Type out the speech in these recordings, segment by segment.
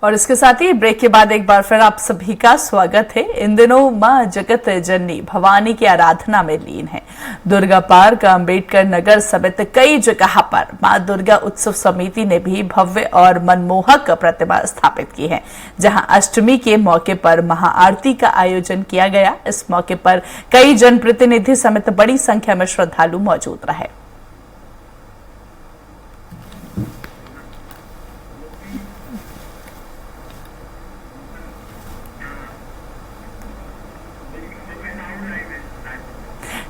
और इसके साथ ही ब्रेक के बाद एक बार फिर आप सभी का स्वागत है। इन दिनों मां जगत जननी भवानी की आराधना में लीन है। दुर्गा पार्क, अंबेडकर नगर समेत कई जगह पर मां दुर्गा उत्सव समिति ने भी भव्य और मनमोहक प्रतिमा स्थापित की है, जहां अष्टमी के मौके पर महाआरती का आयोजन किया गया। इस मौके पर कई जनप्रतिनिधि समेत बड़ी संख्या में श्रद्धालु मौजूद रहे।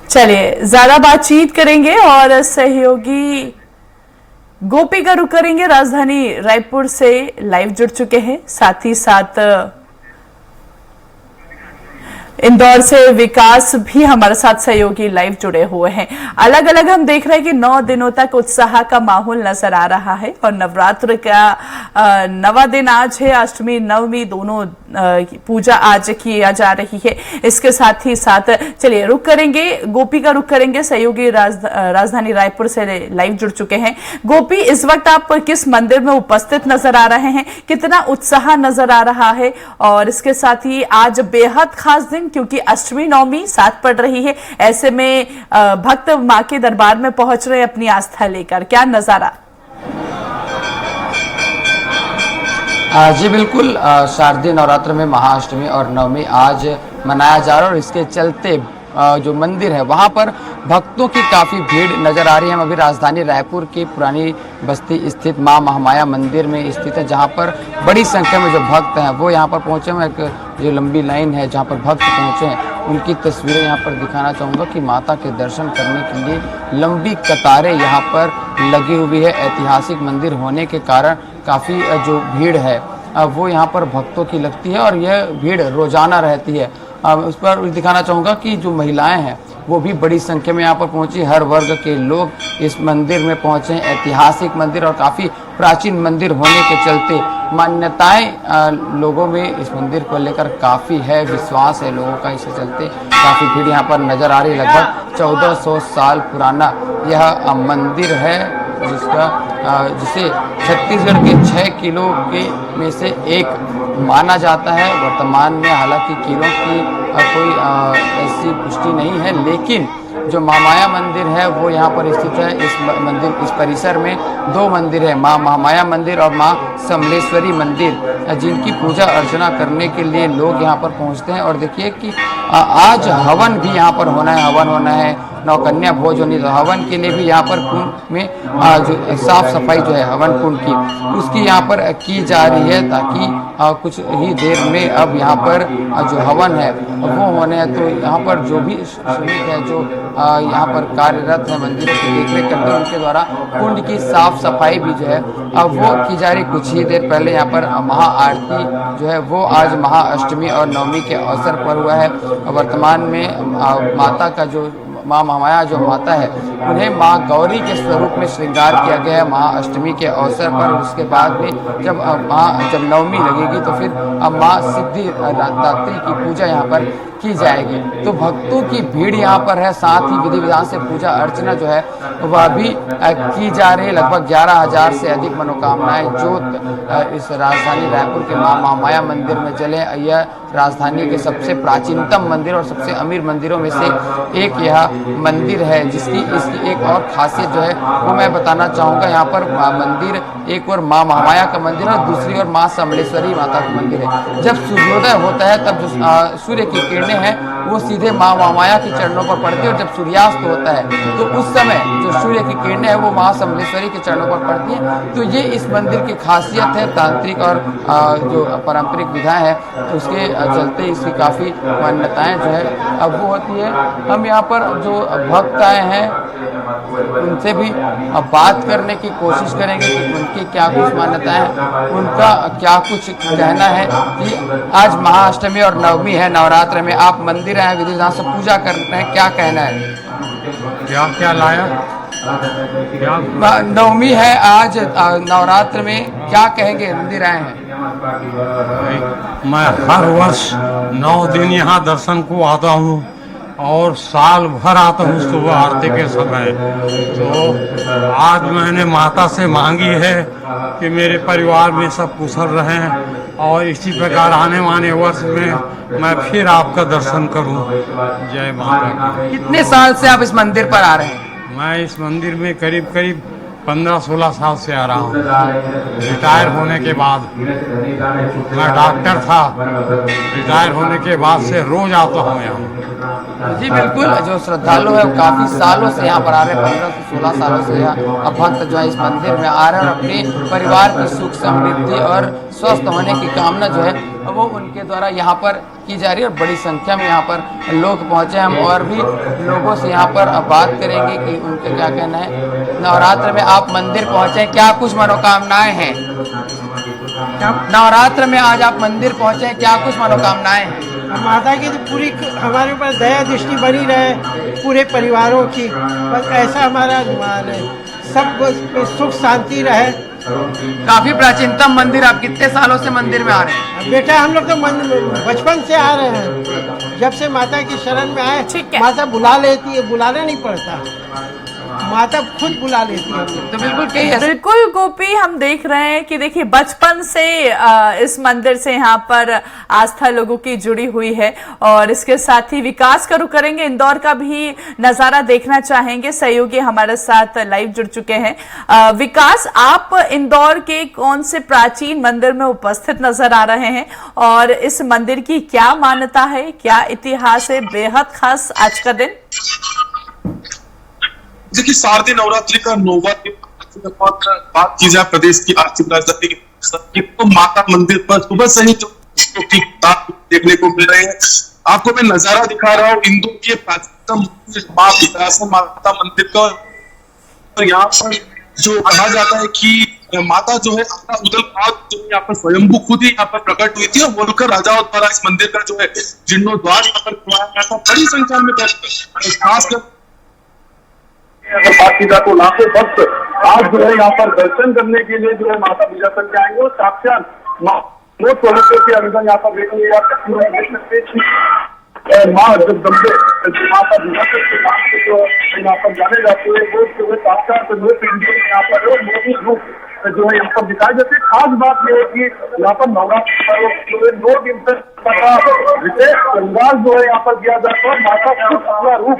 चलिए ज्यादा बातचीत करेंगे और सहयोगी गोपी का रुख करेंगे। राजधानी रायपुर से लाइव जुड़ चुके हैं, साथ ही साथ इंदौर से विकास भी हमारे साथ सहयोगी लाइव जुड़े हुए हैं। अलग अलग हम देख रहे हैं कि 9 दिनों तक उत्साह का माहौल नजर आ रहा है और नवरात्र का नवा दिन आज है। अष्टमी नवमी दोनों पूजा आज किया जा रही है। इसके साथ ही साथ चलिए रुक करेंगे, गोपी का रुक करेंगे। सहयोगी राजधानी रायपुर से लाइव जुड़ चुके हैं। गोपी, इस वक्त आप किस मंदिर में उपस्थित नजर आ रहे हैं? कितना उत्साह नजर आ रहा है? और इसके साथ ही आज बेहद खास दिन, क्योंकि अष्टमी नवमी साथ पड़ रही है, ऐसे में भक्त मां के दरबार में पहुंच रहे अपनी आस्था लेकर, क्या नजारा? जी बिल्कुल, शारदीय नवरात्र में महाअष्टमी और नवमी आज मनाया जा रहा है और इसके चलते जो मंदिर है वहाँ पर भक्तों की काफ़ी भीड़ नज़र आ रही है। हम अभी राजधानी रायपुर की पुरानी बस्ती स्थित मां महामाया मंदिर में स्थित है, जहाँ पर बड़ी संख्या में जो भक्त हैं वो यहाँ पर पहुँचे हैं। एक जो लंबी लाइन है जहाँ पर भक्त पहुँचे हैं, उनकी तस्वीरें यहाँ पर दिखाना चाहूँगा कि माता के दर्शन करने के लिए लंबी कतारें यहाँ पर लगी हुई है। ऐतिहासिक मंदिर होने के कारण काफ़ी जो भीड़ है वो यहाँ पर भक्तों की लगती है और यह भीड़ रोजाना रहती है। उस पर दिखाना चाहूँगा कि जो महिलाएं हैं वो भी बड़ी संख्या में यहाँ पर पहुँची। हर वर्ग के लोग इस मंदिर में पहुँचे हैं। ऐतिहासिक मंदिर और काफ़ी प्राचीन मंदिर होने के चलते मान्यताएं लोगों में इस मंदिर को लेकर काफ़ी है, विश्वास है लोगों का। इसके चलते काफ़ी भीड़ यहाँ पर नज़र आ रही है। लगभग 1400 साल पुराना यह मंदिर है, जिसे छत्तीसगढ़ के 6 किलो के में से एक माना जाता है। वर्तमान में हालांकि किलों की कोई ऐसी पुष्टि नहीं है, लेकिन जो महामाया मंदिर है वो यहाँ पर स्थित है। इस परिसर में 2 मंदिर है, मां महामाया मंदिर और मां समलेश्वरी मंदिर, जिनकी पूजा अर्चना करने के लिए लोग यहाँ पर पहुँचते हैं। और देखिए कि आज हवन भी यहाँ पर होना है, हवन होना है, नौकन्या भोज होनी। तो हवन के लिए भी यहाँ पर कुंड में जो साफ सफाई जो है हवन कुंड की, उसकी यहाँ पर की जा रही है, ताकि कुछ ही देर में अब यहाँ पर जो हवन है वो होने हैं। तो यहाँ पर जो भी श्रमिक है जो यहाँ पर कार्यरत है, मंदिर की देखरेख करते हैं, उनके द्वारा कुंड की साफ सफाई भी जो है अब वो की जा रही। कुछ ही देर पहले यहाँ पर महाआरती जो है वो आज महाअष्टमी और नवमी के अवसर पर हुआ है। वर्तमान में माता का जो मां महामाया जो माता है उन्हें मां गौरी के स्वरूप में श्रृंगार किया गया है महाअष्टमी के अवसर पर। उसके बाद में जब नवमी लगेगी तो फिर मां सिद्धिदात्री की पूजा यहाँ पर की जाएगी। तो भक्तों की भीड़ यहाँ पर है, साथ ही विधि विधान से पूजा अर्चना जो है वह भी की जा रही है। लगभग 11,000 से अधिक मनोकामनाएं जो इस राजधानी रायपुर के मां महामाया मंदिर में जले। यह राजधानी के सबसे प्राचीनतम मंदिर और सबसे अमीर मंदिरों में से एक यह मंदिर है, जिसकी इसकी एक और खासियत जो है वो मैं बताना चाहूँगा। यहाँ पर मंदिर एक और मां महामाया का मंदिर है, दूसरी ओर मां समलेश्वरी माता का मंदिर है। जब सूर्योदय होता है तब जो सूर्य की किरणें हैं वो सीधे मां महामाया के चरणों पर पड़ती है, और जब सूर्यास्त होता है तो उस समय जो सूर्य की किरणें हैं वो मां समलेश्वरी के चरणों पर पड़ती हैं। तो ये इस मंदिर की खासियत है। तांत्रिक और जो पारंपरिक विधाएं हैं उसके चलते इसकी काफ़ी मान्यताएं जो है अब वो होती है। हम यहाँ पर जो भक्त आए हैं उनसे भी बात करने की कोशिश करेंगे कि उनकी क्या कुछ मान्यताएं हैं, उनका क्या कुछ कहना है कि आज महाअष्टमी और नवमी है, नवरात्र में आप मंदिर आए, विधि विधान से पूजा कर रहे हैं, क्या कहना है? क्या क्या लाया? नवमी है आज, नवरात्र में क्या कहेंगे? मंदिर आए हैं। मैं हर वर्ष 9 दिन यहाँ दर्शन को आता हूँ। और साल भर आता हूँ सुबह आरती के समय। तो आज मैंने माता से मांगी है कि मेरे परिवार में सब कुशल रहें और इसी प्रकार आने वाले वर्ष में मैं फिर आपका दर्शन करूं। जय माता की। कितने साल से आप इस मंदिर पर आ रहे हैं? मैं इस मंदिर में करीब करीब 15-16 साल से आ रहा हूँ। रिटायर होने के बाद, मैं डॉक्टर था, रिटायर होने के बाद से रोज आता हूँ यहाँ। जी बिल्कुल, जो श्रद्धालु है वो काफी सालों से यहाँ पर आ रहे हैं, 15 से 16 सालों से यहाँ भक्त जो है इस मंदिर में आ रहे हैं और अपने परिवार की सुख समृद्धि और स्वस्थ होने की कामना जो है वो उनके द्वारा यहाँ पर की जा रही है और बड़ी संख्या में यहाँ पर लोग पहुँचे। हम और भी लोगों से यहाँ पर बात करेंगे कि उनका क्या कहना है। नवरात्र में आप मंदिर पहुँचे, क्या कुछ मनोकामनाएं हैं? नवरात्र में आज आप मंदिर पहुँचे, क्या कुछ मनोकामनाएं हैं? माता की तो पूरी हमारे ऊपर दया दृष्टि बनी रहे, पूरे परिवारों की, बस ऐसा हमारा अनुमान है। सब सुख शांति रहे। काफी प्राचीनतम मंदिर, आप कितने सालों से मंदिर में आ रहे हैं? बेटा हम लोग तो बचपन से आ रहे हैं, जब से माता की शरण में आए। माता बुला लेती है, बुलाना नहीं पड़ता, माता खुद बुला लेती है। तो बिल्कुल गोपी, हम देख रहे हैं कि देखिए बचपन से इस मंदिर से यहाँ पर आस्था लोगों की जुड़ी हुई है और इसके साथ ही विकास का रुख करेंगे, इंदौर का भी नजारा देखना चाहेंगे। सहयोगी हमारे साथ लाइव जुड़ चुके हैं। विकास, आप इंदौर के कौन से प्राचीन मंदिर में उपस्थित नजर आ रहे हैं और इस मंदिर की क्या मान्यता है, क्या इतिहास है, बेहद खास आज का दिन? देखिए, शारदीय नवरात्रि का 9वां दिन बात की जाए प्रदेश की आर्थिक राजधानी की, तो माता मंदिर पर सुबह से ही जो देखने को मिल रहे हैं। आपको मैं नजारा दिखा रहा हूँ इंदौर के प्राचीनतम माँ विद्यासन माता मंदिर का। तो यहाँ पर जो कहा जाता है कि माता जो है अपना उदल भाव जो यहाँ पर स्वयंभू खुद ही यहाँ पर प्रकट हुई थी और होलकर राजाओं द्वारा इस मंदिर का जो है जीर्णोद्वार यहाँ पर करवाया गया था। बड़ी संख्या में खासकर बात की जाए तो लाखों भक्त आज जो है यहाँ पर दर्शन करने के लिए जो है माता विद्यासन के आएंगे और साक्षात स्वरूपों के अनुसार यहाँ पर देखेंगे। माँ जगदम्बे माता विद्यासन के नाम से जो यहाँ पर जाने जाते हैं, वो जो है साक्षात यहाँ पर मोदी रूप जो है यहाँ पर दिखाई देते। खास बात यह है कि यहाँ पर नवरात्र जो है 9 दिन तक विशेष श्रृंगार जो है यहाँ पर किया जाता है। माता का पूरा रूप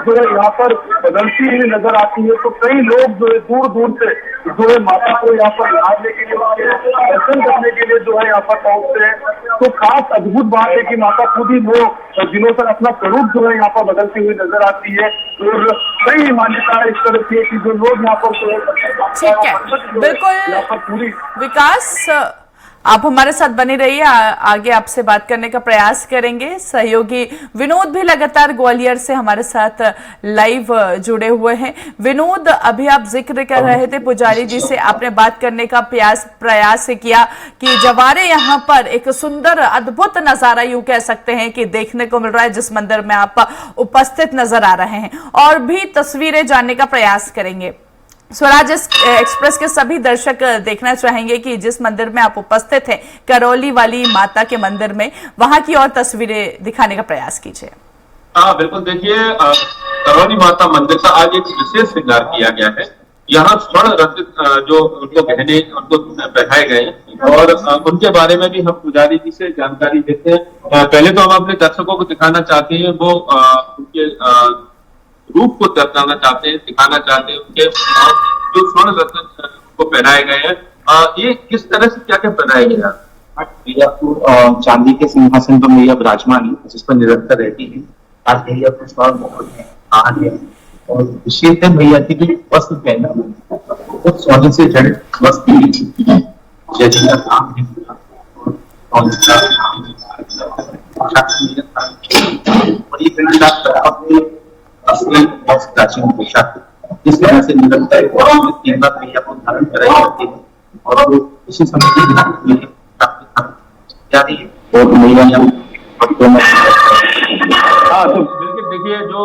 जो है यहाँ पर बदलती हुई नजर आती है। तो कई लोग जो है दूर दूर से जो है माता को यहाँ पर निहारने के लिए, दर्शन करने के लिए जो है यहाँ पर पहुंचते हैं। तो खास अद्भुत बात है कि माता खुद ही वो दिनों तक अपना स्वरूप जो है यहाँ पर बदलती हुई नजर आती है और कई मान्यता इस तरह की है कि जो लोग यहाँ पर ठीक है, बिल्कुल विकास, आप हमारे साथ बने रहिए, आगे आपसे बात करने का प्रयास करेंगे। सहयोगी विनोद भी लगातार ग्वालियर से हमारे साथ लाइव जुड़े हुए हैं। विनोद, अभी आप जिक्र कर रहे थे पुजारी जी से, आपने बात करने का प्रयास किया कि जवारे यहाँ पर एक सुंदर अद्भुत नजारा यूं कह सकते हैं कि देखने को मिल रहा है जिस मंदिर में आप उपस्थित नजर आ रहे हैं, और भी तस्वीरें जानने का प्रयास करेंगे। स्वराज एक्सप्रेस के सभी दर्शक देखना चाहेंगे कि जिस मंदिर में आप उपस्थित हैं, करौली वाली माता के मंदिर में, वहां की और तस्वीरें दिखाने का प्रयास कीजिए। हाँ बिल्कुल, देखिए करौली माता मंदिर का आज एक विशेष श्रृंगार किया गया है। यहाँ स्वर्ण रचित जो उनको गहने उनको पहनाए गए हैं और उनके बारे में भी हम पुजारी जी से जानकारी देते हैं। पहले तो हम अपने दर्शकों को दिखाना चाहते हैं, वो उनके रूप को दर्शाना चाहते हैं, दिखाना चाहते हैं, उनके जो स्वर्ण रत्न को पहनाए गए हैं, ये किस तरह से क्या क्या पहनाया गया। मैया को चांदी के सिंहासन पर मैया विराजमान है, जिस पर निरंतर रहती है। आज मैया को स्वर्ण मुकुट है, आन है और विशेष मैया की जो वस्त्र पहना वो स्वर्ण से जड़ित वस्त्र प्राचीन पोशाक जिस तरह से निरंतर मैया को धारण कराई जाती है और वो इसी समय और मैया तो बिल्कुल देखिए जो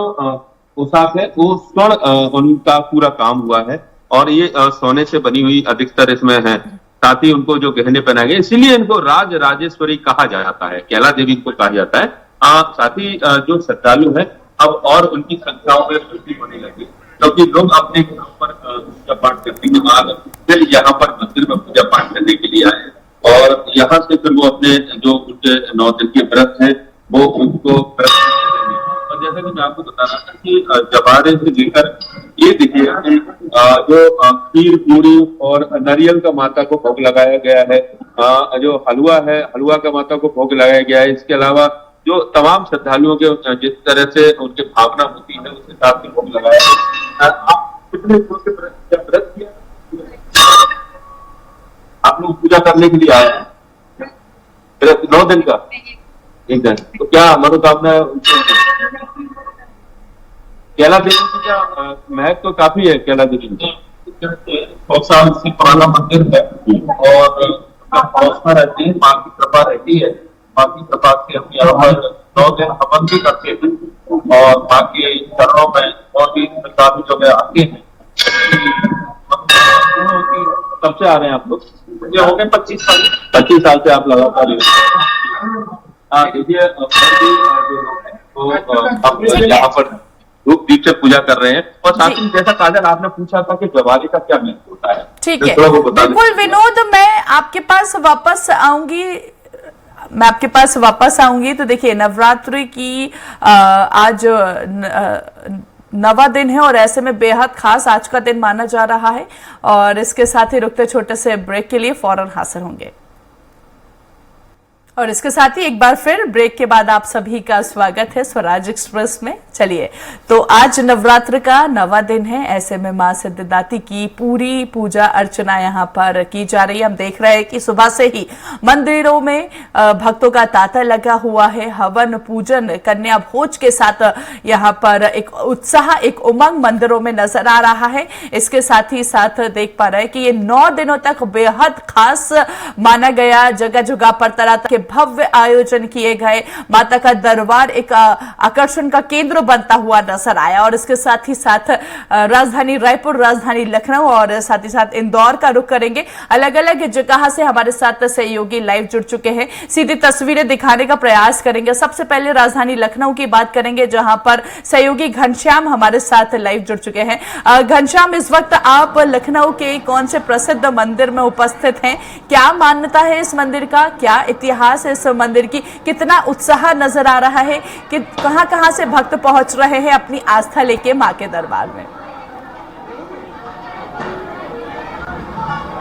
पोशाक है वो स्वर्ण उनका पूरा काम हुआ है और ये सोने से बनी हुई अधिकतर इसमें है। साथ ही उनको जो गहने पहनाए गए, इसीलिए इनको राज राजेश्वरी कहा जाता है, कैला देवी को कहा जाता है। साथ ही जो श्रद्धालु है अब और उनकी संख्याओं में वृद्धि होने लगी, क्योंकि लोग अपने घरों पर पूजा पाठ करने के बाद फिर यहाँ पर मंदिर में पूजा पाठ करने के लिए आए और यहाँ से फिर वो अपने जो उनके 9 दिन के व्रत है वो उनको व्रत करेंगे। और जैसा कि मैं आपको बता रहा था कि जवारे से लेकर ये देखिए जो खीर पूरी और नारियल का माता को भोग लगाया गया है, जो हलवा है हलवा का माता को भोग लगाया गया है। इसके अलावा जो तमाम श्रद्धालुओं के जिस तरह से उनकी भावना होती है उस हिसाब से भोग लगाया है। आप कितने दिनों से व्रत किया? आप लोग पूजा करने के लिए आए हैं? 9 दिन का एक दिन, तो क्या मनोकामना केला देवी की क्या महत्व तो काफी है? केला देवी बहुत साल से पुराना मंदिर है और हौसला रहती है, माँ की कृपा रहती है। माँ की कृपा से हम यहाँ पर 9 दिन हवन भी करते हैं और माँ के चरणों में और भी श्रद्धालु जो है आते हैं। कब से आ रहे हैं आप लोग? मुझे हो गए 25 साल। 25 साल से आप लगातार देखिए तो यहाँ पर रूप दीप से पूजा कर रहे हैं। और साथ ही जैसा काजल आपने पूछा था कि जवारे का क्या महत्व होता है, ठीक है बिल्कुल विनोद, मैं आपके पास वापस आऊंगी। तो देखिए नवरात्रि की आज 9वां दिन है और ऐसे में बेहद खास आज का दिन माना जा रहा है। और इसके साथ ही रुकते छोटे से ब्रेक के लिए फौरन हाजिर होंगे। और इसके साथ ही एक बार फिर ब्रेक के बाद आप सभी का स्वागत है स्वराज एक्सप्रेस में। चलिए, तो आज नवरात्र का 9वां दिन है, ऐसे में मां सिद्धिदात्री की पूरी पूजा अर्चना यहाँ पर की जा रही है। हम देख रहे हैं कि सुबह से ही मंदिरों में भक्तों का तांता लगा हुआ है। हवन पूजन कन्या भोज के साथ यहाँ पर एक उत्साह, एक उमंग मंदिरों में नजर आ रहा है। इसके साथ ही साथ देख पा रहे हैं कि ये 9 दिनों तक बेहद खास माना गया। जगह जगह पर तरह के भव्य आयोजन किए गए। माता का दरबार एक आकर्षण का केंद्र बनता हुआ नजर आया। और इसके साथ ही साथ राजधानी रायपुर, राजधानी लखनऊ और साथ ही साथ इंदौर का रुख करेंगे। अलग अलग जगह से हमारे साथ सहयोगी लाइव जुड़ चुके हैं, सीधी तस्वीरें दिखाने का प्रयास करेंगे। सबसे पहले राजधानी लखनऊ की बात करेंगे, जहां पर सहयोगी घनश्याम हमारे साथ लाइव जुड़ चुके हैं। घनश्याम, इस वक्त आप लखनऊ के कौन से प्रसिद्ध मंदिर में उपस्थित हैं? क्या मान्यता है इस मंदिर का, क्या इतिहास इस मंदिर की, कितना उत्साह नजर आ रहा है कि कहां से भक्त पहुंच रहे हैं अपनी आस्था लेके मां के दरबार में?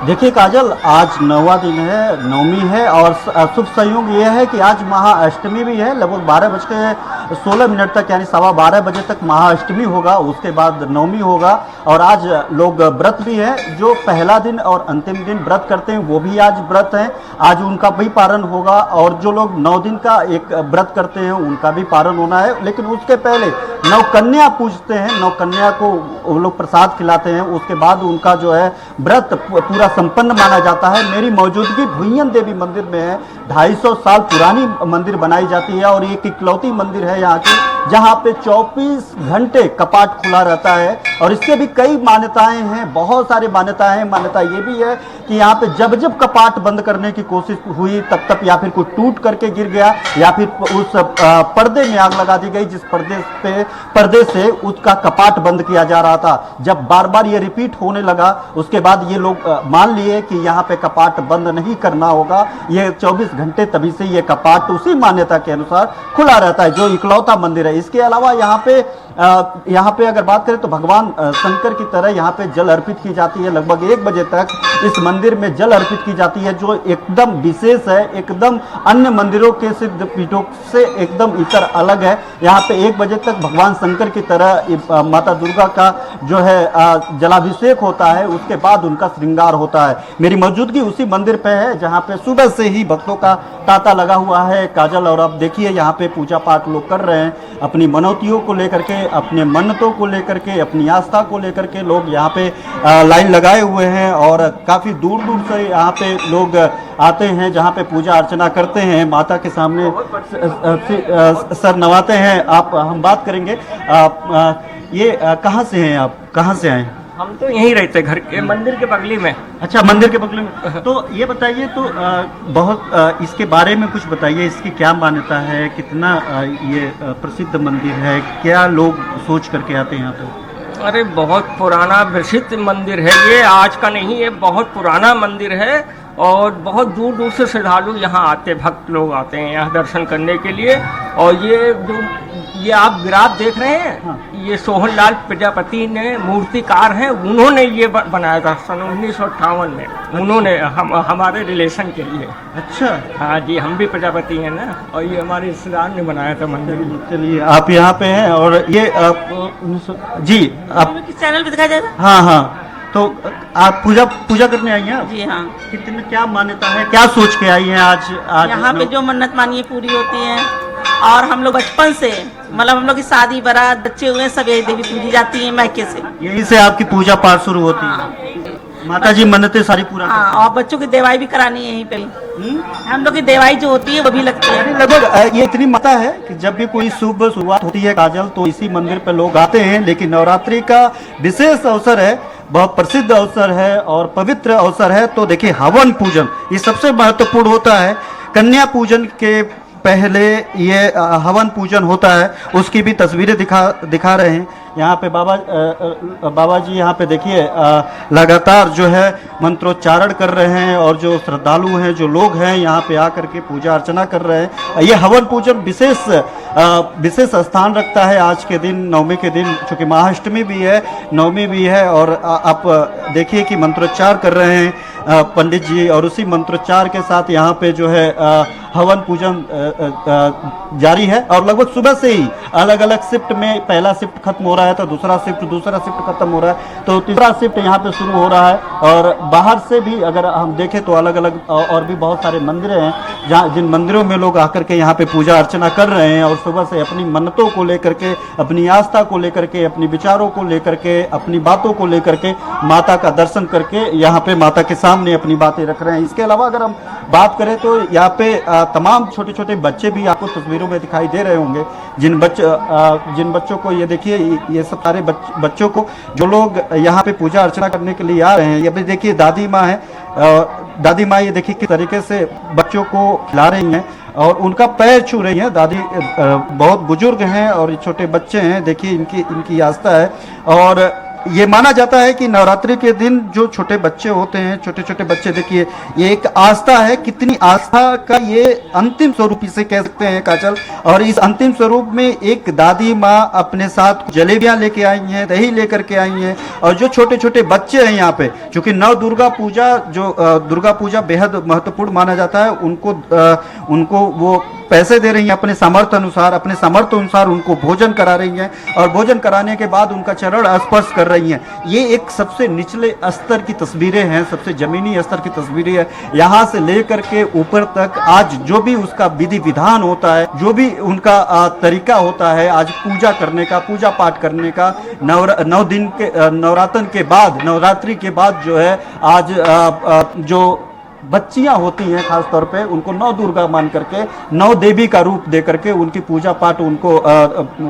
देखिए काजल, आज 9वां दिन है, नवमी है और शुभ संयोग ये है कि आज महाअष्टमी भी है। लगभग 12:16 तक यानी 12:15 बजे तक महाअष्टमी होगा, उसके बाद नवमी होगा। और आज लोग व्रत भी है, जो पहला दिन और अंतिम दिन व्रत करते हैं वो भी आज व्रत हैं, आज उनका भी पारण होगा। और जो लोग 9 दिन का एक व्रत करते हैं उनका भी पारण होना है। लेकिन उसके पहले नवकन्या पूजते हैं, नवकन्या को वो लोग प्रसाद खिलाते हैं, उसके बाद उनका जो है व्रत पूरा संपन्न माना जाता है। मेरी मौजूदगी भुइयन देवी मंदिर में है। 250 साल पुरानी मंदिर बनाई जाती है और एक इकलौती मंदिर है यहाँ की जहाँ पे 24 घंटे कपाट खुला रहता है। और इसके भी कई मान्यताएं हैं, बहुत सारी मान्यताएं हैं। मान्यता ये भी है कि यहाँ पे जब जब कपाट बंद करने की कोशिश हुई तब या फिर कोई टूट करके गिर गया या फिर उस पर्दे में आग लगा दी गई जिस पर्दे से उसका कपाट बंद किया जा रहा था। जब बार बार ये रिपीट होने लगा उसके बाद ये लोग मान लिए कि यहाँ पे कपाट बंद नहीं करना होगा। ये 24 घंटे तभी से ये कपाट उसी मान्यता के अनुसार खुला रहता है, जो इकलौता मंदिर है। इसके अलावा यहाँ पे अगर बात करें तो भगवान शंकर की तरह यहाँ पे जल अर्पित की जाती है। लगभग 1 बजे तक इस मंदिर में जल अर्पित की जाती है, जो एकदम विशेष है, एकदम अन्य मंदिरों के सिद्ध पीठों से एकदम इतर अलग है। यहाँ पे 1 बजे तक भगवान शंकर की तरह माता दुर्गा का जो है जलाभिषेक होता है, उसके बाद उनका श्रृंगार होता है। मेरी मौजूदगी उसी मंदिर पे है जहाँ पे सुबह से ही भक्तों का तांता लगा हुआ है काजल। और अब देखिए यहाँ पे पूजा पाठ लोग कर रहे हैं, अपनी मनौतियों को लेकर के, अपने मन्नतों को लेकर के, अपनी आस्था को लेकर के लोग यहाँ पे लाइन लगाए हुए हैं। और काफ़ी दूर दूर से यहाँ पे लोग आते हैं जहाँ पे पूजा अर्चना करते हैं, माता के सामने सर नवाते हैं। हम बात करेंगे, ये कहाँ से हैं आप, कहाँ से आए? हम तो यहीं रहते, घर के मंदिर के बगली में। अच्छा, मंदिर के बगल में। तो ये बताइए, तो इसके बारे में कुछ बताइए, इसकी क्या मान्यता है, कितना ये प्रसिद्ध मंदिर है, क्या लोग सोच करके आते हैं यहाँ पे? अरे बहुत पुराना प्रसिद्ध मंदिर है ये, आज का नहीं, ये बहुत पुराना मंदिर है और बहुत दूर दूर से श्रद्धालु यहाँ आते, भक्त लोग आते हैं यहाँ दर्शन करने के लिए। और ये आप ग्राफ देख रहे हैं, हाँ। ये सोहनलाल प्रजापति ने मूर्तिकार हैं, उन्होंने ये बनाया था सन 1958 में, उन्होंने हमारे रिलेशन के लिए। अच्छा, हाँ जी, हम भी प्रजापति हैं ना, और ये हमारे रिश्तेदार ने बनाया था मंदिर। चलिए आप यहाँ पे हैं और ये आप जी आप चैनल पे दिखाई देगा। हाँ हाँ, तो आप पूजा करने आई हैं? जी हाँ, कितने, क्या मान्यता है, क्या सोच के आई हैं आज? यहाँ पे जो मन्नत मानी है पूरी होती है। और हम लोग बचपन से, मतलब हम लोग की शादी बारात बच्चे हुए सब यही देवी पूजी जाती है मैके से, यही से आपकी पूजा पाठ शुरू होती है? माता जी मन्नतें सारी पूरा हाँ, और बच्चों की देवाई भी करानी है यहीं पे। हम लोग की देवाई जो होती है वो भी लगती है। लगभग ये इतनी मान्यता है कि जब भी कोई शुभ शुरुआत होती है काजल, तो इसी मंदिर पे लोग आते हैं। लेकिन नवरात्रि का विशेष अवसर है, बहुत प्रसिद्ध अवसर है और पवित्र अवसर है। तो देखिए, हवन पूजन ये सबसे महत्वपूर्ण होता है। कन्या पूजन के पहले ये हवन पूजन होता है, उसकी भी तस्वीरें दिखा रहे हैं। यहाँ पे बाबा जी यहाँ पे देखिए लगातार जो है मंत्रोच्चारण कर रहे हैं और जो श्रद्धालु हैं, जो लोग हैं, यहाँ पे आकर के पूजा अर्चना कर रहे हैं। ये हवन पूजन विशेष स्थान रखता है आज के दिन, नवमी के दिन, चूँकि महाअष्टमी भी है, नवमी भी है। और आप देखिए कि मंत्रोच्चार कर रहे हैं पंडित जी, और उसी मंत्रोच्चार के साथ यहाँ पे जो है हवन पूजन जारी है। और लगभग सुबह से ही अलग अलग शिफ्ट में, पहला शिफ्ट खत्म हो रहा है तो दूसरा शिफ्ट खत्म हो रहा है, तो तीसरा शिफ्ट यहाँ पे शुरू हो रहा है। और बाहर से भी अगर हम देखें तो अलग अलग और भी बहुत सारे मंदिर हैं, जहाँ जिन मंदिरों में लोग आकर के यहाँ पे पूजा अर्चना कर रहे हैं और सुबह से अपनी मन्नतों को लेकर के, अपनी आस्था को लेकर के, अपनी विचारों को लेकर के, अपनी बातों को लेकर के माता का दर्शन करके यहाँ पे माता के सामने अपनी बातें रख रहे हैं। इसके अलावा अगर हम बात करें तो यहाँ पे तमाम छोटे छोटे बच्चे भी आपको तस्वीरों में दिखाई दे रहे होंगे, जिन बच्चों को ये देखिए, ये सब सारे बच्चों को, जो लोग यहाँ पे पूजा अर्चना करने के लिए आ रहे हैं। ये भी देखिए दादी माँ है, दादी माँ ये देखिए किस तरीके से बच्चों को खिला रही हैं और उनका पैर छू रही हैं। दादी बहुत बुजुर्ग हैं और छोटे बच्चे हैं, देखिए इनकी आस्था है। और ये माना जाता है कि नवरात्रि के दिन जो छोटे बच्चे होते हैं, छोटे छोटे बच्चे, देखिए ये एक आस्था है, कितनी आस्था का ये अंतिम स्वरूप इसे कह सकते हैं काजल। और इस अंतिम स्वरूप में एक दादी माँ अपने साथ जलेबियां लेके आई हैं, दही लेकर के आई हैं, और जो छोटे छोटे बच्चे हैं यहाँ पे, चूंकि नव दुर्गा पूजा बेहद महत्वपूर्ण माना जाता है, उनको वो पैसे दे रही हैं अपने सामर्थ्य अनुसार उनको भोजन करा रही हैं और भोजन कराने के बाद उनका चरण स्पर्श कर रही हैं। ये एक सबसे निचले स्तर की तस्वीरें हैं, सबसे जमीनी स्तर की तस्वीरें हैं। यहाँ से लेकर के ऊपर तक आज जो भी उसका विधि विधान होता है, जो भी उनका तरीका होता है आज पूजा करने का, पूजा पाठ करने का, नवरात्र के बाद जो है आज जो बच्चियां होती हैं खास तौर पे, उनको नौ दुर्गा मान करके, नौ देवी का रूप दे करके उनकी पूजा पाठ, उनको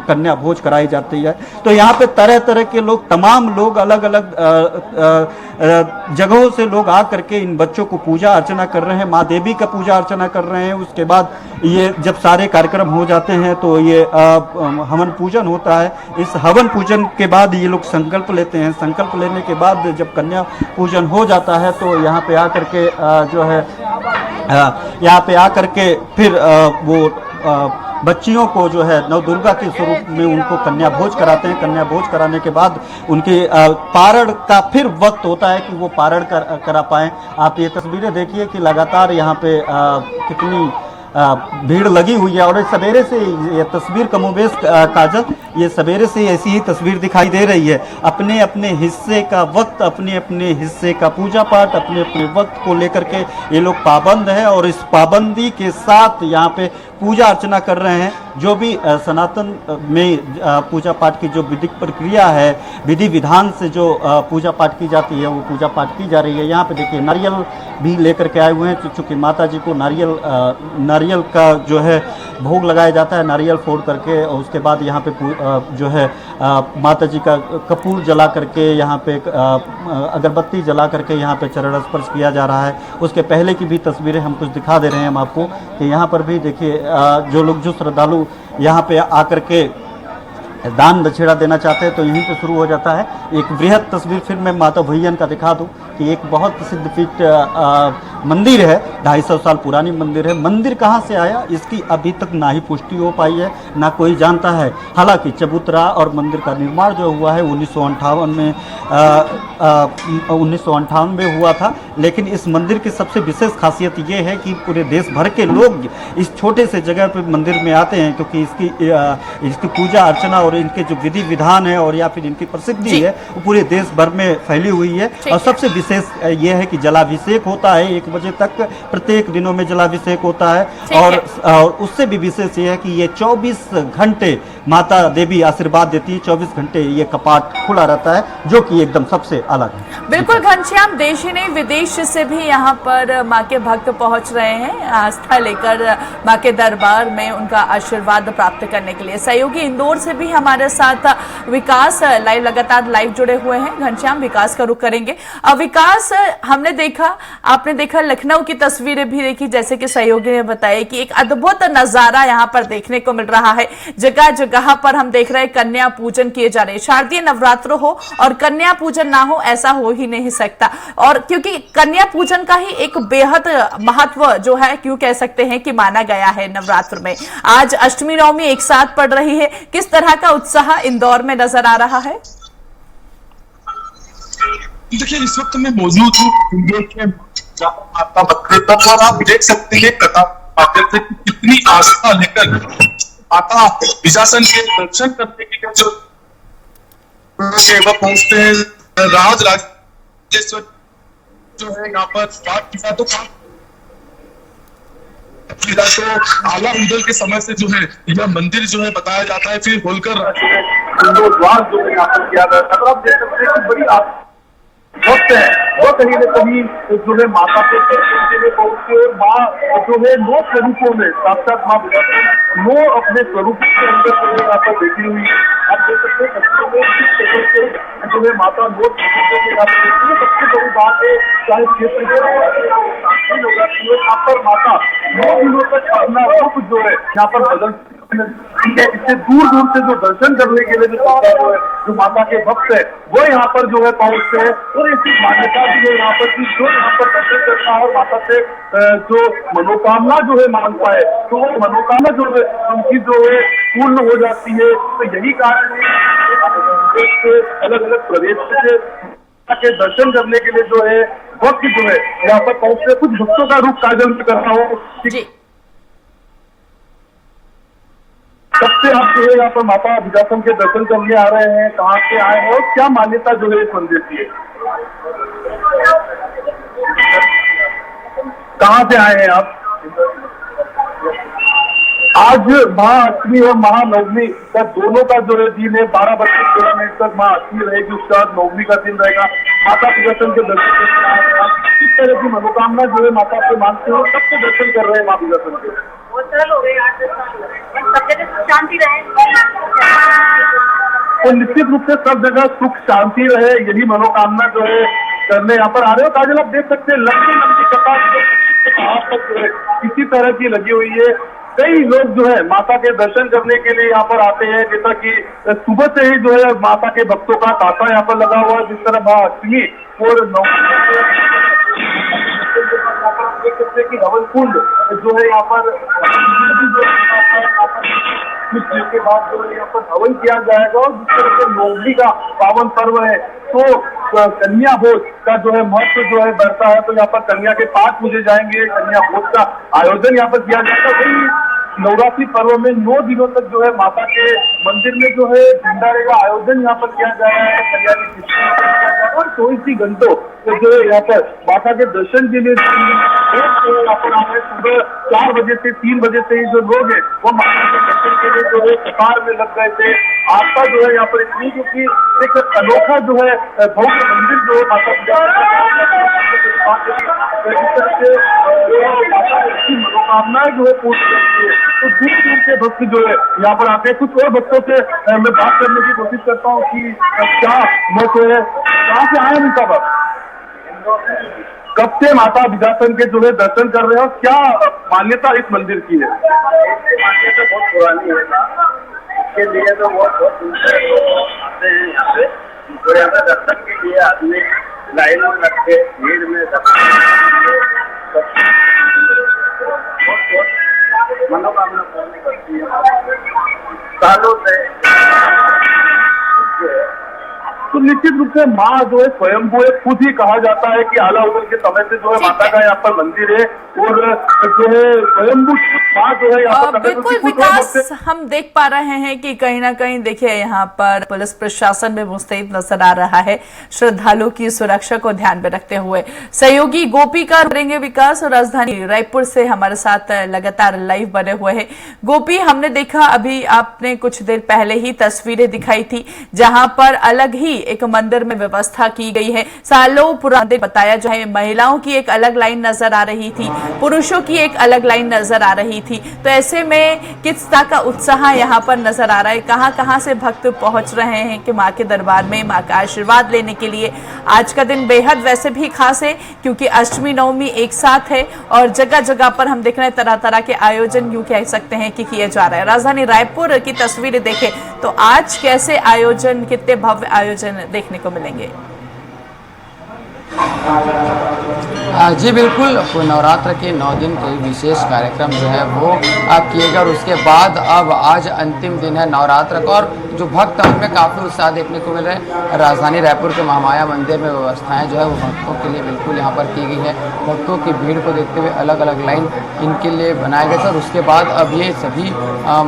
कन्या भोज कराई जाती है। तो यहाँ पे तरह तरह के लोग, तमाम लोग, अलग अलग जगहों से लोग आ करके इन बच्चों को पूजा अर्चना कर रहे हैं, माँ देवी का पूजा अर्चना कर रहे हैं। उसके बाद ये जब सारे कार्यक्रम हो जाते हैं तो ये हवन पूजन होता है। इस हवन पूजन के बाद ये लोग संकल्प लेते हैं। संकल्प लेने के बाद जब कन्या पूजन हो जाता है तो यहाँ पे आकर के जो है यहाँ पे आकर के फिर वो बच्चियों को जो है नव दुर्गा के स्वरूप में उनको कन्या भोज कराते हैं। कन्या भोज कराने के बाद उनके पारण का फिर वक्त होता है कि वो पारण करा पाएं। आप ये तस्वीरें देखिए कि लगातार यहाँ पे कितनी भीड़ लगी हुई है। और सवेरे से ये तस्वीर कमोबेश काजल, ये सवेरे से ऐसी ही तस्वीर दिखाई दे रही है। अपने अपने हिस्से का वक्त, अपने अपने हिस्से का पूजा पाठ, अपने अपने वक्त को लेकर के ये लोग पाबंद है और इस पाबंदी के साथ यहाँ पे पूजा अर्चना कर रहे हैं। जो भी सनातन में पूजा पाठ की जो विधिक प्रक्रिया है, विधि विधान से जो पूजा पाठ की जाती है वो पूजा पाठ की जा रही है। यहाँ पे देखिए नारियल भी लेकर के आए हुए हैं, चूँकि माता जी को नारियल का जो है भोग लगाया जाता है, नारियल फोड़ करके। और उसके बाद यहाँ पे जो है माता जी का कपूर जला करके, यहाँ पे अगरबत्ती जला करके यहाँ पे चरण स्पर्श किया जा रहा है। उसके पहले की भी तस्वीरें हम कुछ दिखा दे रहे हैं हम आपको कि यहाँ पर भी देखिए जो लोग जो श्रद्धालु यहाँ पे आकर के दान दक्षिणा देना चाहते हैं तो यहीं पे शुरू हो जाता है। एक वृहद तस्वीर फिर मैं माता भैयन का दिखा दूं कि एक बहुत प्रसिद्ध पीठ मंदिर है, 250 साल पुरानी मंदिर है। मंदिर कहाँ से आया इसकी अभी तक ना ही पुष्टि हो पाई है, ना कोई जानता है। हालांकि चबूतरा और मंदिर का निर्माण जो हुआ है 1958 में हुआ था। लेकिन इस मंदिर की सबसे विशेष खासियत ये है कि पूरे देश भर के लोग इस छोटे से जगह पर मंदिर में आते हैं, क्योंकि इसकी पूजा अर्चना और इनके जो विधि विधान है और या फिर इनकी प्रसिद्धि है वो पूरे देश भर में फैली हुई है। और सबसे विशेष ये है कि जलाभिषेक होता है 1 बजे तक, प्रत्येक दिनों में जलाभिषेक होता है। और उससे भी विशेष ये है कि ये 24 घंटे माता देवी आशीर्वाद देती है, 24 घंटे ये कपाट खुला रहता है, जो कि एकदम सबसे अलग है। बिल्कुल घनश्याम, देश ही नहीं विदेश से भी यहाँ पर माँ के भक्त पहुंच रहे हैं आस्था लेकर माँ के दरबार में उनका आशीर्वाद प्राप्त करने के लिए। सहयोगी इंदौर से भी हमारे साथ विकास लगातार लाइव जुड़े हुए हैं। घनश्याम, विकास का रुख करेंगे। विकास, आपने देखा लखनऊ की तस्वीरें भी देखी, जैसे कि सहयोगी ने बताया कि एक अद्भुत नजारा यहाँ पर देखने को मिल रहा है। जगह जगह पर हम देख रहे हैं कन्या पूजन किए जा रहे हैं। शारदीय नवरात्र हो और कन्या पूजन ना हो ऐसा हो ही नहीं सकता। और क्योंकि कन्या पूजन का ही एक बेहद महत्व जो है क्यों कह सकते हैं कि माना गया है नवरात्र में। आज अष्टमी नवमी एक साथ पड़ रही है, किस तरह का उत्साह इंदौर में नजर आ रहा है? देखिए, इस वक्त मैं मौजूद हूँ इंदौर के माता मंदिर पर और आप देख सकते हैं माध्यम से कितनी आस्था लेकर माता विजासन के दर्शन करने के लिए जो पहुंचते हैं। राजेश्वर जो है यहाँ पर तो आला मुगल के समय से जो है यह मंदिर जो है बताया जाता है। फिर होलकर द्वार जो है यहाँ पर किया गया था। आप देख सकते हैं कि बड़ी भक्त है वो कहीं न कहीं जो है माता के दर्शन में पहुंचे। माँ जो है 9 स्वरूपों में साक्षात माँ विजासन 9 अपने स्वरूप के अंदर जो है यहाँ पर बैठी हुई है। आप देख सकते हैं जो है माता 9 स्वरूपों में यहाँ पर बैठी है। सबसे बड़ी बात है चाहे क्षेत्र यहाँ पर माता 9 दिनों तक अपना रूप जो है यहाँ पर बदल इससे दूर दूर से जो दर्शन करने के लिए जो माता के भक्त है वो यहाँ पर जो है पहुंचते हैं। और ऐसी मान्यता भी है यहाँ पर कि जो यहाँ पर दर्शन करता है माता से जो मनोकामना जो है मांगता है तो वो मनोकामना जो है उनकी जो है पूर्ण हो जाती है। तो यही कारण है अलग अलग प्रदेश से के दर्शन करने के लिए जो है भक्त जो है यहाँ पर पहुंचते। कुछ भक्तों का रूप काजल में कर रहा हूँ। सबसे आप जो है यहाँ पर माता विजासन के दर्शन करने आ रहे हैं, कहाँ से आए हैं और क्या मान्यता जो है इस मंदिर की है? कहाँ से आए हैं आप? आज महाअष्टमी और महानवमी का दोनों का जो है दिन है। 12:13 तक महाअष्टमी रहेगी, उसके बाद नवमी का दिन रहेगा। माता विजासन के दर्शन किस तरह की मनोकामना जो है माता से मांगते हो, सबसे दर्शन कर रहे हैं माँ विजासन के। शांति रहे तो निश्चित रूप से सब जगह सुख शांति रहे, यही मनोकामना जो है करने यहाँ पर आ रहे हो। काजल, आप देख सकते हैं लंबी लंबी कतार तक जो है इसी तरह की लगी हुई है। कई लोग जो है माता के दर्शन करने के लिए यहाँ पर आते हैं। जैसा कि सुबह से ही जो है माता के भक्तों का तांता यहाँ पर लगा हुआ है। जिस तरह महाअष्टमी और देख सकते हैं कि हवन कुंड जो है यहाँ पर कुछ देर के बाद जो है यहाँ पर हवन किया जाएगा। और जिस तरह से नवमी का पावन पर्व है तो कन्या भोज का जो है महत्व जो है बढ़ता है। तो यहाँ पर कन्या के पाठ पूजे जाएंगे, कन्या भोज का आयोजन यहाँ पर किया जाएगा। वही नवरात्रि पर्व में 9 दिनों तक जो है माता के मंदिर में जो है भंडारे का आयोजन यहाँ पर किया जा रहा है, कल्याणी की किया जा रहा है और 24 घंटों जो है यहाँ पर माता के दर्शन के लिए यहाँ पर आए। सुबह 4 बजे से 3 बजे से ही जो लोग हैं वो माता के दर्शन के लिए जो है कतार में लग गए थे। आस्था जो है यहाँ पर इतनी, क्योंकि एक अनोखा जो है भव्य मंदिर जो है माता की मनोकामनाएं जो है पूर्ण करती है। तो दूर दूर के भक्त जो है यहाँ पर आते हैं। कुछ और भक्तों से मैं बात करने की कोशिश करता हूँ कि क्या मत है, कहाँ से आए उनका भक्त, कब से माता विद्यासन के जो है दर्शन कर रहे हो, क्या मान्यता इस मंदिर की है? मान्यता बहुत पुरानी है ना, इसके लिए तो बहुत आते हैं यहाँ पे। तो यहाँ पे दर्शन के लिए आदमी लाइन में लग के भीड़ में मनोकामना पूर्ण करती है सालों से। तो निश्चित रूप से माँ जो है स्वयंभू है, खुद ही कहा जाता है कि आला उदल के समय से जो है माता का यहाँ पर मंदिर है और जो है स्वयंभू माँ जो है यहाँ पर बिल्कुल विकास हम देख पा रहे हैं कि कहीं ना कहीं देखिए यहाँ पर पुलिस प्रशासन में मुस्तैद नजर आ रहा है श्रद्धालुओं की सुरक्षा को ध्यान में रखते हुए। सहयोगी गोपी का करेंगे विकास और राजधानी रायपुर से हमारे साथ लगातार लाइव बने हुए हैं। गोपी, हमने देखा अभी आपने कुछ देर पहले ही तस्वीरें दिखाई थी जहां पर अलग ही एक मंदिर में व्यवस्था की गई है। सालों पुराना बताया जाए, महिलाओं की एक अलग लाइन नजर आ रही थी, पुरुषों की एक अलग लाइन नजर आ रही थी। तो ऐसे में किस तरह का उत्साह यहाँ पर नजर आ रहा है, कहां कहां से भक्त पहुंच रहे हैं कि मां के दरबार में मां का आशीर्वाद लेने के लिए। आज का दिन बेहद वैसे भी खास है क्योंकि अष्टमी नवमी एक साथ है और जगह जगह पर हम देख रहे हैं तरह तरह के आयोजन यूं कह सकते हैं कि किए जा रहे हैं। राजधानी रायपुर की तस्वीरें देखें तो आज कैसे आयोजन, कितने भव्य आयोजन देखने को मिलेंगे? जी बिल्कुल, नवरात्र के 9 दिन के विशेष कार्यक्रम जो है वो किए गए और उसके बाद अब आज अंतिम दिन है नवरात्र का और जो भक्त हैं उनमें काफ़ी उत्साह देखने को मिल रहा है। राजधानी रायपुर के महामाया मंदिर में व्यवस्थाएं जो है वो भक्तों के लिए बिल्कुल यहाँ पर की गई है। भक्तों की भीड़ को देखते हुए अलग अलग लाइन इनके लिए बनाए गए थे और उसके बाद अब ये सभी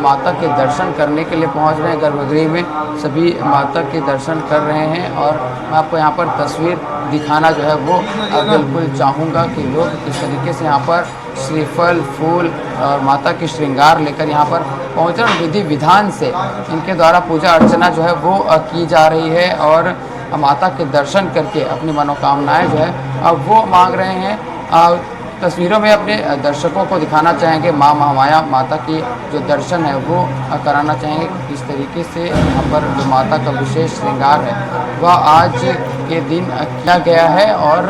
माता के दर्शन करने के लिए पहुँच रहे हैं। गर्भगृह में सभी माता के दर्शन कर रहे हैं और मैं आपको यहाँ पर तस्वीर दिखाना जो है वो बिल्कुल चाहूँगा कि लोग किस तरीके से यहाँ पर श्रीफल, फूल और माता की श्रृंगार लेकर यहाँ पर पहुँच रहे हैं। विधि विधान से इनके द्वारा पूजा अर्चना जो है वो की जा रही है और माता के दर्शन करके अपनी मनोकामनाएं जो है अब वो मांग रहे हैं। तस्वीरों में अपने दर्शकों को दिखाना चाहेंगे माँ महामाया माता की जो दर्शन है वो कराना चाहेंगे कि किस तरीके से यहाँ पर जो माता का विशेष श्रृंगार है वह आज के दिन किया गया है और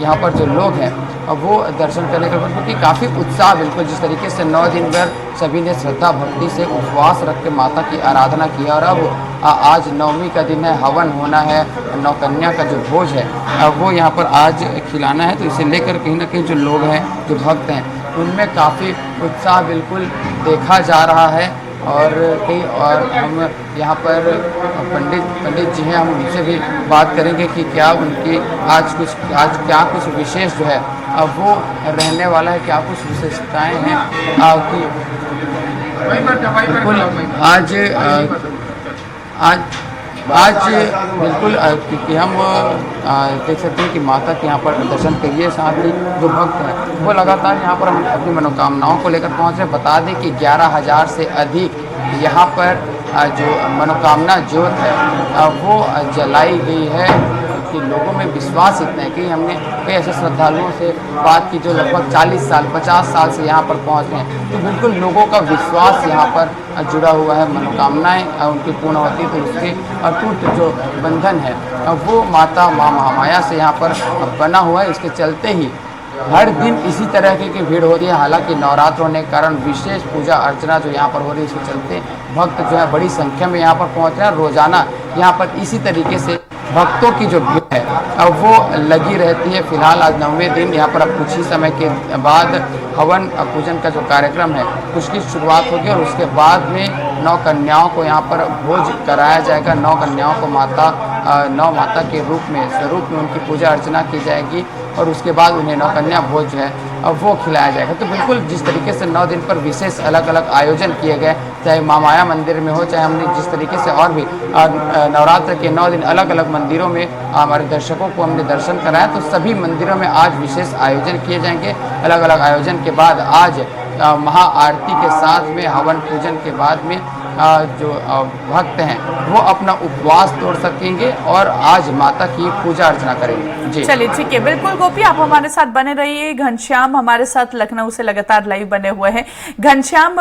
यहाँ पर जो लोग हैं वो दर्शन करने के बाद क्योंकि काफ़ी उत्साह बिल्कुल जिस तरीके से 9 दिन भर सभी ने श्रद्धा भक्ति से उपवास रख के माता की आराधना किया और अब आज नवमी का दिन है, हवन होना है, नौकन्या का जो भोज है वो यहाँ पर आज खिलाना है। तो इसे लेकर कहीं ना कहीं जो लोग हैं, जो भक्त हैं, उनमें काफ़ी उत्साह बिल्कुल देखा जा रहा है। और कई और हम यहाँ पर पंडित जी हैं, हम उनसे भी बात करेंगे कि क्या उनकी आज क्या कुछ विशेष जो है अब वो रहने वाला है, क्या कुछ विशेषताएं हैं कि बिल्कुल आज बिल्कुल क्योंकि हम देख सकते हैं कि माता के यहाँ पर दर्शन करिए, साथ ही जो भक्त हैं वो लगातार यहाँ पर हम अपनी मनोकामनाओं को लेकर पहुँच रहे हैं। बता दें कि 11,000 से अधिक यहाँ पर जो मनोकामना ज्योत है वो जलाई गई है कि लोगों में विश्वास इतना है कि हमने कई ऐसे श्रद्धालुओं से बात की जो लगभग 40 साल 50 साल से यहाँ पर पहुँच रहे हैं। तो बिल्कुल लोगों का विश्वास यहाँ पर जुड़ा हुआ है, मनोकामनाएं उनकी पूर्ण होती है तो उसके अटूट जो बंधन है वो माता माँ महामाया से यहाँ पर बना हुआ है। इसके चलते ही हर दिन इसी तरह की भीड़ होती है। हालांकि नवरात्र होने के कारण विशेष पूजा अर्चना जो यहाँ पर हो रही है इसके चलते भक्त जो है बड़ी संख्या में यहाँ पर पहुँच रहे हैं। रोजाना यहाँ पर इसी तरीके से भक्तों की जो भीड़ है अब वो लगी रहती है। फिलहाल आज 9वें दिन यहाँ पर अब कुछ ही समय के बाद हवन पूजन का जो कार्यक्रम है उसकी शुरुआत होगी और उसके बाद में 9 कन्याओं को यहाँ पर भोज कराया जाएगा। 9 कन्याओं को नौ माता के स्वरूप में उनकी पूजा अर्चना की जाएगी और उसके बाद उन्हें नौकन्या भोज जो है वो खिलाया जाएगा। तो बिल्कुल जिस तरीके से 9 दिन पर विशेष अलग अलग आयोजन किए गए, चाहे महामाया मंदिर में हो, चाहे हमने जिस तरीके से और भी नवरात्र के 9 दिन अलग अलग मंदिरों में हमारे दर्शकों को हमने दर्शन कराया, तो सभी मंदिरों में आज विशेष आयोजन किए जाएंगे। अलग अलग आयोजन के बाद आज महाआरती के साथ में हवन पूजन के बाद में जो भक्त हैं वो अपना उपवास तोड़ सकेंगे और आज माता की पूजा अर्चना करेंगे। जी चलिए ठीक है, बिल्कुल गोपी आप हमारे साथ बने रहिए। घनश्याम हमारे साथ लखनऊ से लगातार लाइव बने हुए हैं। घनश्याम,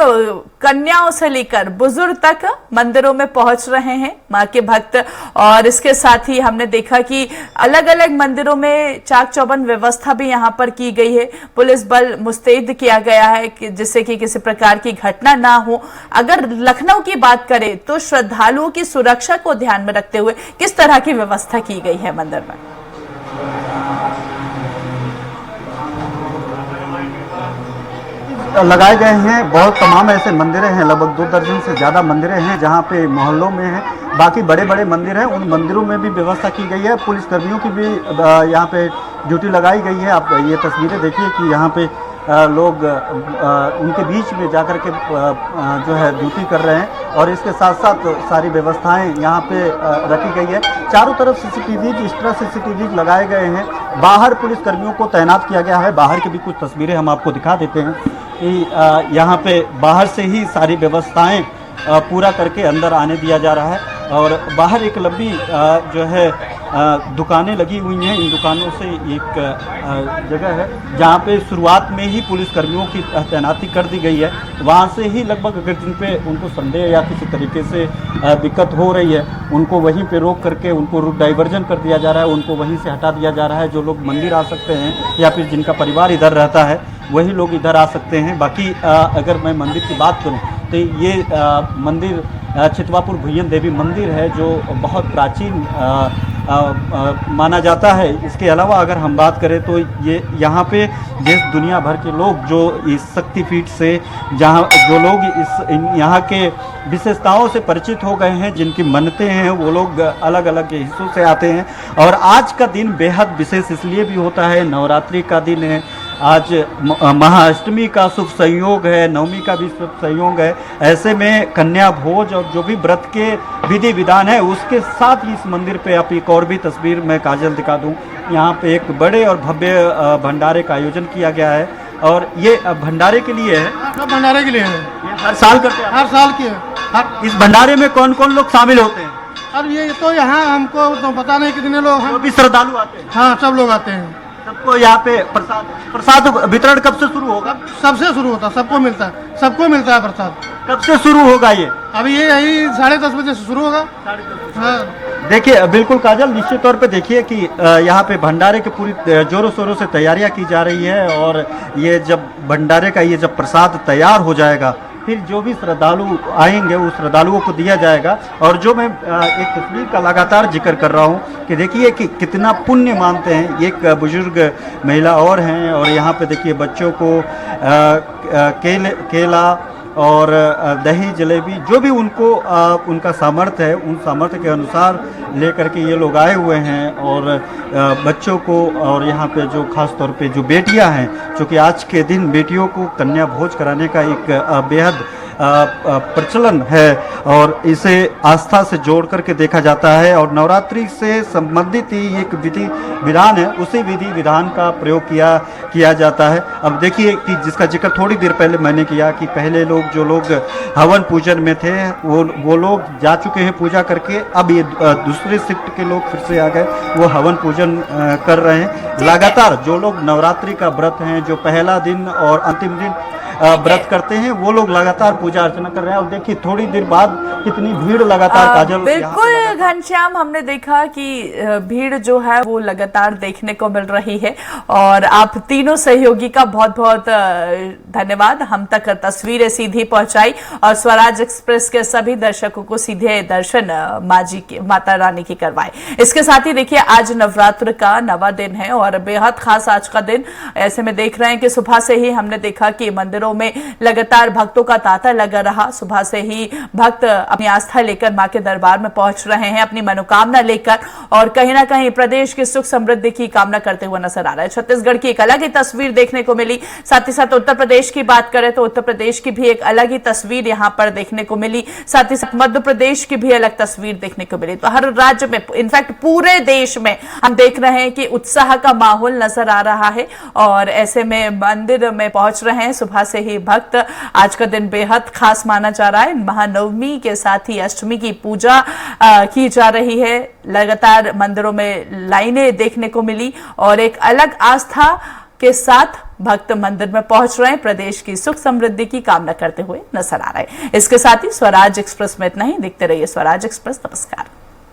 कन्याओं से लेकर बुजुर्ग तक मंदिरों में पहुंच रहे हैं मां के भक्त, और इसके साथ ही हमने देखा कि अलग अलग मंदिरों में चाक चौबंद व्यवस्था भी यहां पर की गई है। पुलिस बल मुस्तैद किया गया है कि जिससे कि किसी प्रकार की घटना ना हो। अगर लखनऊ की बात करें तो श्रद्धालुओं की सुरक्षा को ध्यान में रखते हुए किस तरह की व्यवस्था की गई है मंदिर में? लगाए गए हैं बहुत तमाम ऐसे मंदिरें हैं, लगभग 2 दर्जन से ज़्यादा मंदिरें हैं जहां पे मोहल्लों में है, बाकी बड़े बड़े मंदिर हैं उन मंदिरों में भी व्यवस्था की गई है। पुलिस कर्मियों की भी यहां पे ड्यूटी लगाई गई है। आप ये तस्वीरें देखिए कि यहां पे लोग उनके बीच में जाकर के जो है ड्यूटी कर रहे हैं, और इसके साथ साथ सारी व्यवस्थाएं यहाँ पे रखी गई है। चारों तरफ सीसीटीवी इस तरह सीसीटीवी लगाए गए हैं। बाहर पुलिस कर्मियों को तैनात किया गया है। बाहर की भी कुछ तस्वीरें हम आपको दिखा देते हैं कि यहाँ पे बाहर से ही सारी व्यवस्थाएं पूरा करके अंदर आने दिया जा रहा है। और बाहर एक लंबी जो है दुकानें लगी हुई हैं। इन दुकानों से एक जगह है जहाँ पे शुरुआत में ही पुलिस कर्मियों की तैनाती कर दी गई है। वहाँ से ही लगभग अगर जिन पे उनको संदेह या किसी तरीके से दिक्कत हो रही है उनको वहीं पे रोक करके उनको रूट डाइवर्जन कर दिया जा रहा है, उनको वहीं से हटा दिया जा रहा है। जो लोग मंदिर आ सकते हैं या फिर जिनका परिवार इधर रहता है वही लोग इधर आ सकते हैं। बाकी अगर मैं मंदिर की बात करूँ तो ये मंदिर चितवापुर भुयन देवी मंदिर है जो बहुत प्राचीन माना जाता है। इसके अलावा अगर हम बात करें तो ये यहाँ पे देश दुनिया भर के लोग जो इस शक्तिपीठ से जहाँ जो लोग इस यहाँ के विशेषताओं से परिचित हो गए हैं, जिनकी मन्नतें हैं, वो लोग अलग अलग हिस्सों से आते हैं। और आज का दिन बेहद विशेष इसलिए भी होता है, नवरात्रि का दिन है, आज महाअष्टमी का शुभ संयोग है, नवमी का भी शुभ संयोग है। ऐसे में कन्या भोज और जो भी व्रत के विधि विधान है उसके साथ ही इस मंदिर पे आप एक और भी तस्वीर मैं काजल दिखा दूं। यहाँ पे एक बड़े और भव्य भंडारे का आयोजन किया गया है, और ये भंडारे के लिए है। भंडारे के लिए है, ये हर साल करते हैं? हर साल की है। इस भंडारे में कौन कौन लोग शामिल होते हैं? अब ये तो यहाँ हमको तो पता नहीं कितने लोग हैं। जो भी श्रद्धालु आते हैं? हाँ, सब लोग आते हैं। सबको यहाँ पे प्रसाद वितरण कब से शुरू होगा? सबसे शुरू होता है, सबको मिलता है प्रसाद। कब से शुरू होगा ये? अभी ये यही 10:30 बजे से शुरू होगा। हाँ। देखिए बिल्कुल काजल, निश्चित तौर पे देखिए कि यहाँ पे भंडारे की पूरी जोरों शोरों से तैयारियां की जा रही है, और ये जब भंडारे का ये जब प्रसाद तैयार हो जाएगा फिर जो भी श्रद्धालु आएंगे उस श्रद्धालुओं को दिया जाएगा। और जो मैं एक तस्वीर का लगातार जिक्र कर रहा हूँ कि देखिए कि कितना पुण्य मानते हैं। एक बुजुर्ग महिला और हैं, और यहाँ पे देखिए बच्चों को केला और दही जलेबी जो भी उनको उनका सामर्थ्य है उन सामर्थ्य के अनुसार लेकर के ये लोग आए हुए हैं। और बच्चों को, और यहाँ पे जो खास तौर पे जो बेटियां हैं, क्योंकि आज के दिन बेटियों को कन्या भोज कराने का एक बेहद प्रचलन है और इसे आस्था से जोड़ करके देखा जाता है। और नवरात्रि से संबंधित ही एक विधि विधान है, उसी विधि विधान का प्रयोग किया जाता है। अब देखिए कि जिसका जिक्र थोड़ी देर पहले मैंने किया कि पहले लोग जो लोग हवन पूजन में थे वो लोग जा चुके हैं पूजा करके। अब ये दूसरे शिफ्ट के लोग फिर से आ गए, वो हवन पूजन कर रहे हैं। लगातार जो लोग नवरात्रि का व्रत हैं, जो पहला दिन और अंतिम दिन व्रत करते हैं, वो लोग लगातार पूजा अर्चना कर रहे हैं। और देखिए थोड़ी देर बाद कितनी भीड़ लगातार काजल बिल्कुल घनश्याम, हमने देखा कि भीड़ जो है वो लगातार देखने को मिल रही है। और आप तीनों सहयोगी का बहुत बहुत धन्यवाद, हम तक तस्वीरें सीधी पहुंचाई और स्वराज एक्सप्रेस के सभी दर्शकों को सीधे दर्शन माता रानी की करवाए। इसके साथ ही देखिए आज नवरात्र का 9वां दिन है और बेहद खास आज का दिन। ऐसे में देख रहे हैं कि सुबह से ही हमने देखा कि मंदिरों मंदिरों में लगातार भक्तों का तांता लगा रहा। सुबह से ही भक्त अपनी आस्था लेकर मां के दरबार में पहुंच रहे हैं, अपनी मनोकामना लेकर, और कहीं ना कहीं प्रदेश की सुख समृद्धि की कामना करते हुए नजर आ रहा है। छत्तीसगढ़ की एक अलग ही तस्वीर देखने को मिली। साथ ही साथ उत्तर प्रदेश की बात करें तो उत्तर प्रदेश की भी एक अलग ही तस्वीर यहां पर देखने को मिली। साथ ही साथ मध्य प्रदेश की भी अलग तस्वीर देखने को मिली। तो हर राज्य में, इनफैक्ट पूरे देश में हम देख रहे हैं कि उत्साह का माहौल नजर आ रहा है, और ऐसे में मंदिर में पहुंच रहे हैं सुबह से ही भक्त। आज का दिन बेहद खास माना जा रहा है। महानवमी के साथ ही अष्टमी की पूजा की जा रही है। लगातार मंदिरों में लाइनें देखने को मिली और एक अलग आस्था के साथ भक्त मंदिर में पहुंच रहे हैं, प्रदेश की सुख समृद्धि की कामना करते हुए नजर आ रहे हैं। इसके साथ ही स्वराज एक्सप्रेस में इतना ही। देखते रहिए स्वराज एक्सप्रेस। नमस्कार।